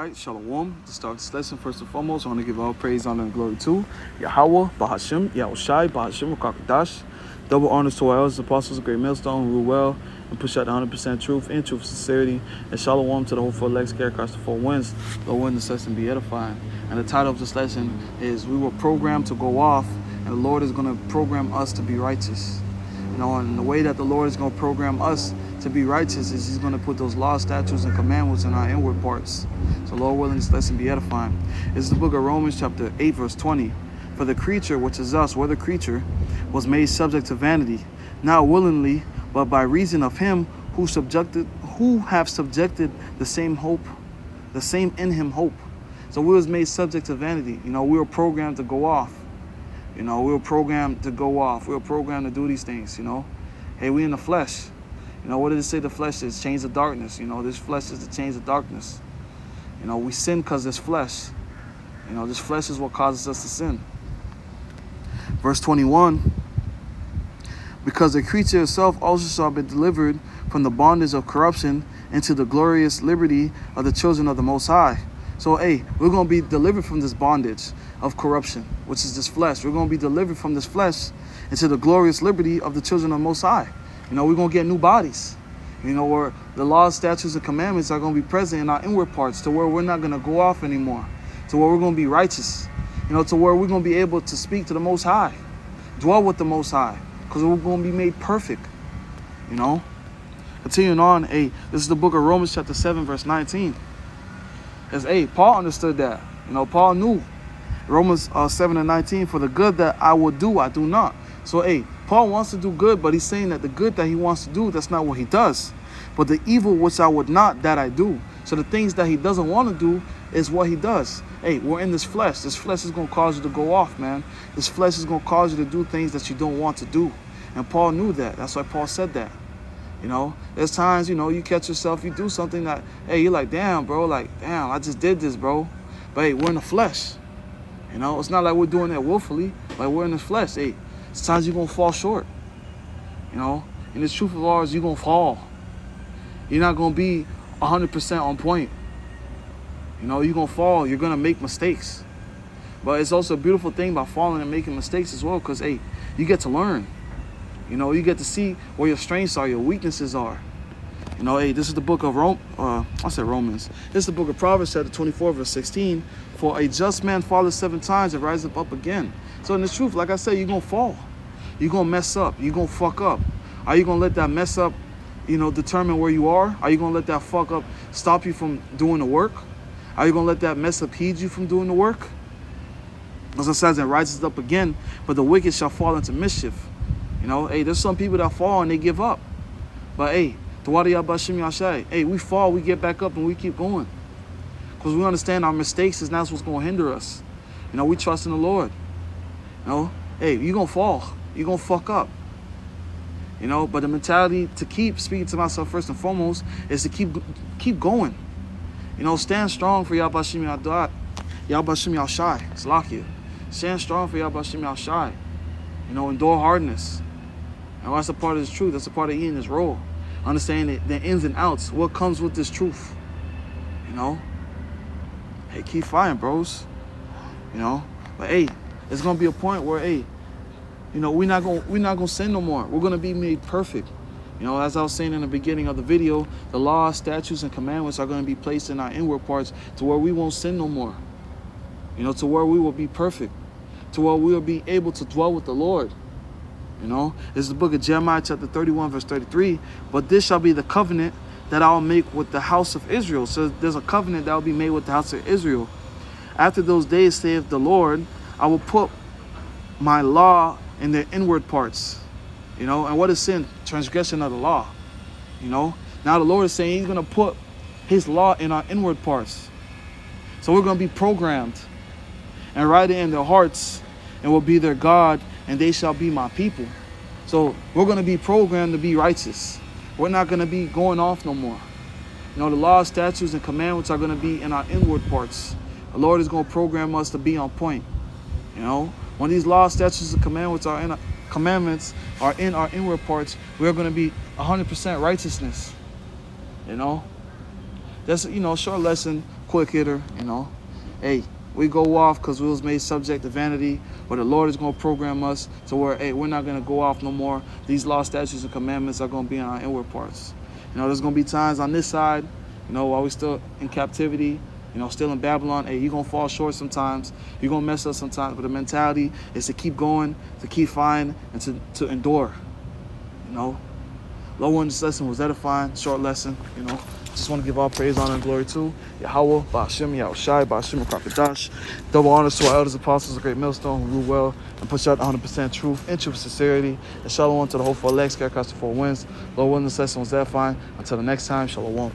right, Shalom. To start this lesson, first and foremost, I want to give all praise, honor, and glory to Yahweh, Bahashim, Yahushai, Bahashim, Rakakadash. Double honors to our elders, apostles, great millstone, who rule well and push out the 100% truth and truth, sincerity, and Shalom to the whole four legs, carry across the four winds. Lord, when this lesson be edifying. And the title of this lesson is "We were programmed to go off, and the Lord is going to program us to be righteous." You know, and the way that the Lord is going to program us to be righteous is He's going to put those laws, statutes, and commandments in our inward parts. So, Lord willing, this lesson be edifying. It's the book of Romans, chapter 8, verse 20. For the creature, which is us, we're the creature, was made subject to vanity, not willingly, but by reason of Him who have subjected the same in Him hope. So we was made subject to vanity. You know, we were programmed to go off. You know, we were programmed to go off. We were programmed to do these things, you know. Hey, we in the flesh. You know, what did it say the flesh is? Change of darkness. You know, this flesh is the change of darkness. You know, we sin because this flesh. You know, this flesh is what causes us to sin. Verse 21, because the creature itself also shall be delivered from the bondage of corruption into the glorious liberty of the children of the Most High. So, hey, we're going to be delivered from this bondage of corruption, which is this flesh. We're going to be delivered from this flesh into the glorious liberty of the children of the Most High. You know, we're going to get new bodies. You know, where the laws, statutes, and commandments are going to be present in our inward parts to where we're not going to go off anymore, to where we're going to be righteous, you know, to where we're going to be able to speak to the Most High, dwell with the Most High, because we're going to be made perfect, you know. Continuing on, hey, this is the book of Romans chapter 7, verse 19. As Paul understood that. You know, Paul knew. Romans 7 and 19, for the good that I will do, I do not. So, Paul wants to do good, but he's saying that the good that he wants to do, that's not what he does. But the evil which I would not, that I do. So the things that he doesn't want to do is what he does. We're in this flesh. This flesh is going to cause you to go off, man. This flesh is going to cause you to do things that you don't want to do. And Paul knew that. That's why Paul said that. You know, there's times, you know, you catch yourself, you do something that, you're like, damn, bro, I just did this, bro. But we're in the flesh. You know, it's not like we're doing that willfully. Like, we're in the flesh. Sometimes you're going to fall short. You know, in the truth of ours, you're going to fall. You're not going to be 100% on point. You know, you're going to fall. You're going to make mistakes. But it's also a beautiful thing about falling and making mistakes as well, because, you get to learn. You know, you get to see where your strengths are, your weaknesses are. You know, this is the book of Romans. This is the book of Proverbs, chapter 24, verse 16. For a just man falleth 7 times and riseth up again. So in the truth, like I said, you're going to fall. You're going to mess up. You're going to fuck up. Are you going to let that mess up, you know, determine where you are? Are you going to let that fuck up stop you from doing the work? Are you going to let that mess up heed you from doing the work? As it says, and rises up again, but the wicked shall fall into mischief. You know, there's some people that fall and they give up. But we fall, we get back up and we keep going. Because we understand our mistakes is not what's going to hinder us. You know, we trust in the Lord. You know, you're going to fall. You're going to fuck up. You know, but the mentality to keep, speaking to myself first and foremost, is to keep going. You know, stand strong for Yahbashim Yahshai. Salakia. Stand strong for Yahbashim Yahshai. You know, endure hardness. And that's a part of this truth. That's a part of eating this roll. Understanding the ins and outs. What comes with this truth. You know? Keep fighting, bros. You know? But it's gonna be a point where, you know, we're not gonna sin no more. We're gonna be made perfect. You know, as I was saying in the beginning of the video, the laws, statutes, and commandments are gonna be placed in our inward parts to where we won't sin no more. You know, to where we will be perfect. To where we will be able to dwell with the Lord. You know, this is the book of Jeremiah chapter 31 verse 33. But this shall be the covenant that I'll make with the house of Israel. So there's a covenant that will be made with the house of Israel. After those days, saith the Lord, I will put my law in their inward parts. You know, and what is sin? Transgression of the law. You know, now the Lord is saying He's going to put His law in our inward parts. So we're going to be programmed and write it in their hearts, and will be their God, and they shall be my people. So we're going to be programmed to be righteous. We're not going to be going off no more. You know, the laws, statutes, and commandments are going to be in our inward parts. The Lord is going to program us to be on point. You know, when these laws, statutes, and commandments are in our inward parts, we're going to be 100% righteousness. You know, that's, you know, a short lesson quick hitter, Hey, we go off because we was made subject to vanity, but the Lord is going to program us to where, hey, we're not going to go off no more. These law, statutes, and commandments are going to be on our inward parts. There's going to be times on this side, while we're still in captivity, still in Babylon, hey, you're going to fall short sometimes. You're going to mess up sometimes. But the mentality is to keep going, to keep fighting, and to endure. Low one, this lesson was edifying, short lesson, Just want to give all praise, honor, and glory to Yahweh, Ba'ashem, Yahushai, Ba'ashem, Rakakadash. Double honors to our elders, apostles, a great millstone who rule well and push out 100% truth and true sincerity. And shalom to the whole 4 legs, carry across the 4 winds. Lord willing, this lesson was edifying. Until the next time, shalom.